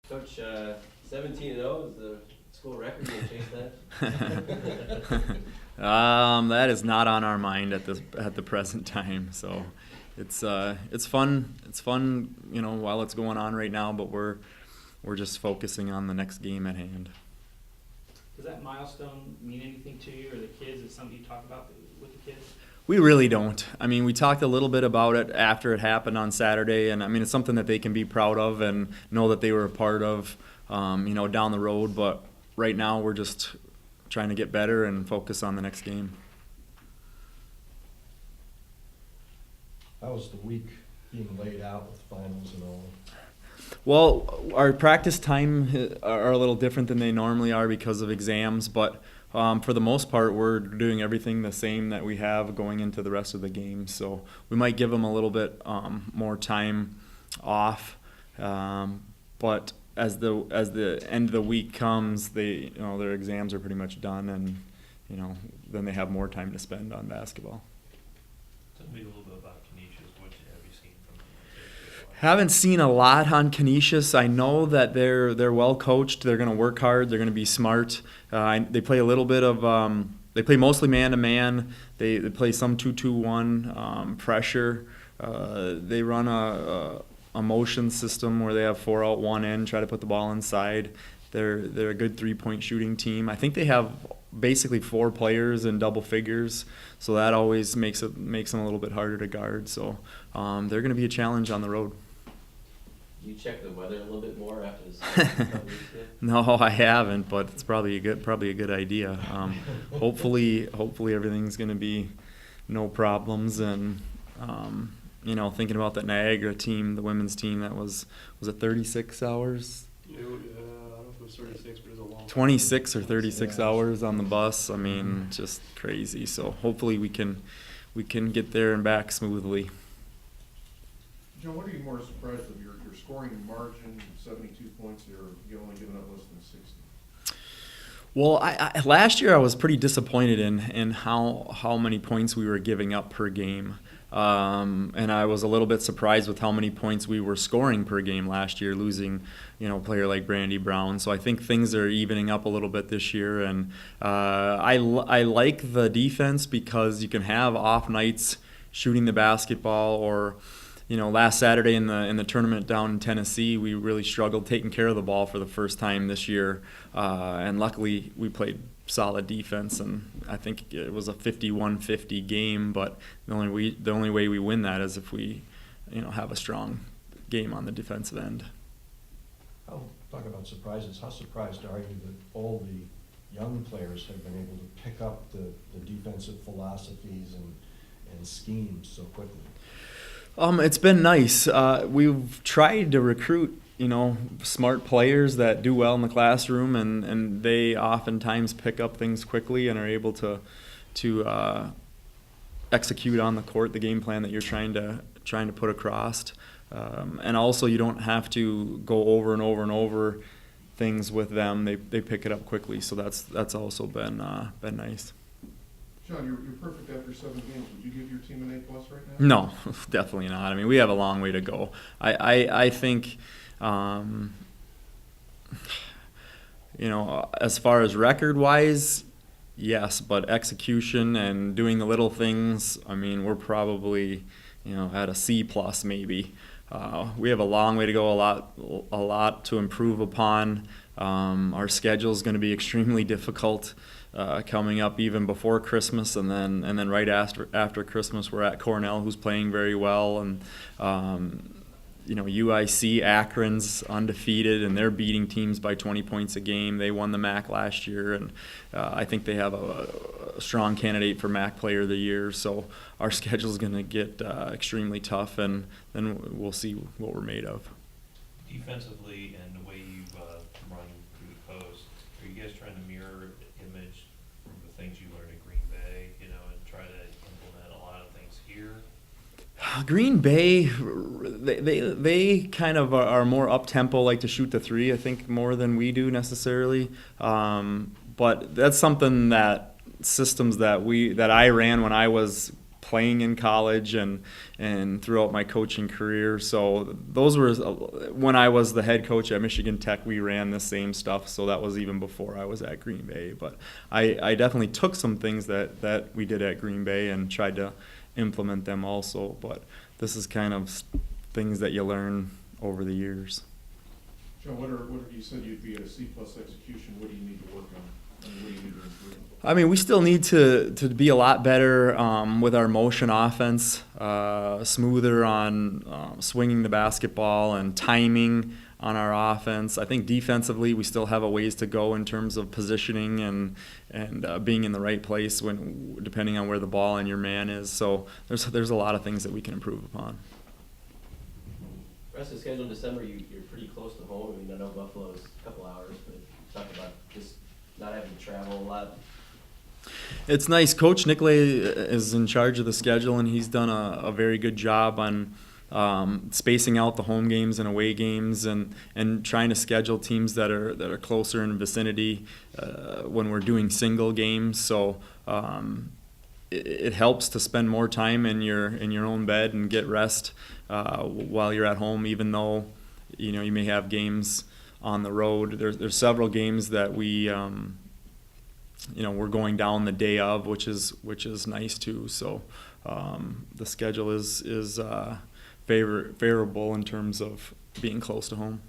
Coach, 17-0 is the school record. You gonna chase that? That is not on our mind at the present time. So, it's fun. It's fun, while it's going on right now. But we're just focusing on the next game at hand. Does that milestone mean anything to you or the kids? Is it something you talk about with the kids? We really don't. I mean, we talked a little bit about it after it happened on Saturday, and I mean, it's something that they can be proud of and know that they were a part of, down the road. But right now, we're just trying to get better and focus on the next game. How was the week being laid out with finals and all? Well, our practice time are a little different than they normally are because of exams, but for the most part, we're doing everything the same that we have going into the rest of the game. So we might give them a little bit more time off, but as the end of the week comes, their exams are pretty much done, and then they have more time to spend on basketball. Tell me a little bit about Canisius. What have you seen from them? Haven't seen a lot on Canisius. I know that they're well coached. They're going to work hard. They're going to be smart. They play a little bit of. They play mostly man to man. They play some 2-2-1 pressure. They run a motion system where they have 4 out, 1 in. Try to put the ball inside. They're a good 3-point shooting team. I think they have basically 4 players in double figures, so that always makes them a little bit harder to guard. So they're going to be a challenge on the road. Do you check the weather a little bit more after this? No, I haven't, but it's probably a good idea. Hopefully everything's going to be no problems, and thinking about that Niagara team, the women's team, that was it 36 hours? I don't know if it was 36, but it was a long 26 or 36 hours on the bus. I mean, just crazy. So hopefully we can get there and back smoothly. John, what are you more surprised of? Your scoring margin, 72 points, you're only giving up less than 60? Well, I last year I was pretty disappointed in how many points we were giving up per game. And I was a little bit surprised with how many points we were scoring per game last year, losing, a player like Brandy Brown. So I think things are evening up a little bit this year, and I like the defense because you can have off nights shooting the basketball, or last Saturday in the tournament down in Tennessee, we really struggled taking care of the ball for the first time this year, and luckily we played solid defense, and I think it was a 51-50 game. But the only way we win that is if we, have a strong game on the defensive end. Talk about surprises. How surprised are you that all the young players have been able to pick up the defensive philosophies and schemes so quickly? It's been nice. We've tried to recruit, smart players that do well in the classroom, and they oftentimes pick up things quickly and are able to execute on the court the game plan that you're trying to put across. And also, you don't have to go over and over and over things with them. They pick it up quickly, so that's also been nice. John, you're perfect after 7 games. Would you give your team an A+ right now? No, definitely not. I mean, we have a long way to go. I think, as far as record-wise, yes, but execution and doing the little things, I mean, we're probably, at a C+ maybe. We have a long way to go, a lot to improve upon. Our schedule is going to be extremely difficult coming up even before Christmas, and then right after Christmas we're at Cornell, who's playing very well, and UIC, Akron's undefeated, and they're beating teams by 20 points a game. They won the MAC last year, and I think they have a strong candidate for MAC Player of the Year. So our schedule is going to get extremely tough, and then we'll see what we're made of. Defensively and the way you've run through the post, are you guys trying to mirror image from the things you learned at Green Bay, and try to implement a lot of things here? Green Bay, they kind of are more up-tempo, like to shoot the three, I think, more than we do necessarily. But that's something systems that I ran when I was playing in college and throughout my coaching career. So those were, when I was the head coach at Michigan Tech, we ran the same stuff. So that was even before I was at Green Bay. But I definitely took some things that we did at Green Bay and tried to implement them also. But this is kind of things that you learn over the years. John, what are you said you'd be at a C+ execution? What do you need to work on? I mean, what do you need to improve? I mean, we still need to be a lot better with our motion offense, smoother on swinging the basketball and timing on our offense. I think defensively we still have a ways to go in terms of positioning and being in the right place when depending on where the ball and your man is. So there's a lot of things that we can improve upon. Rest of the schedule in December, you're pretty close to home. I mean, I know Buffalo's a couple hours, but talk about just not having to travel a lot. It's nice. Coach Nicolay is in charge of the schedule, and he's done a very good job on spacing out the home games and away games, and trying to schedule teams that are closer in vicinity when we're doing single games. So it helps to spend more time in your own bed and get rest while you're at home, even though you may have games on the road. There's several games that we we're going down the day of, which is nice too. So the schedule is favorable in terms of being close to home.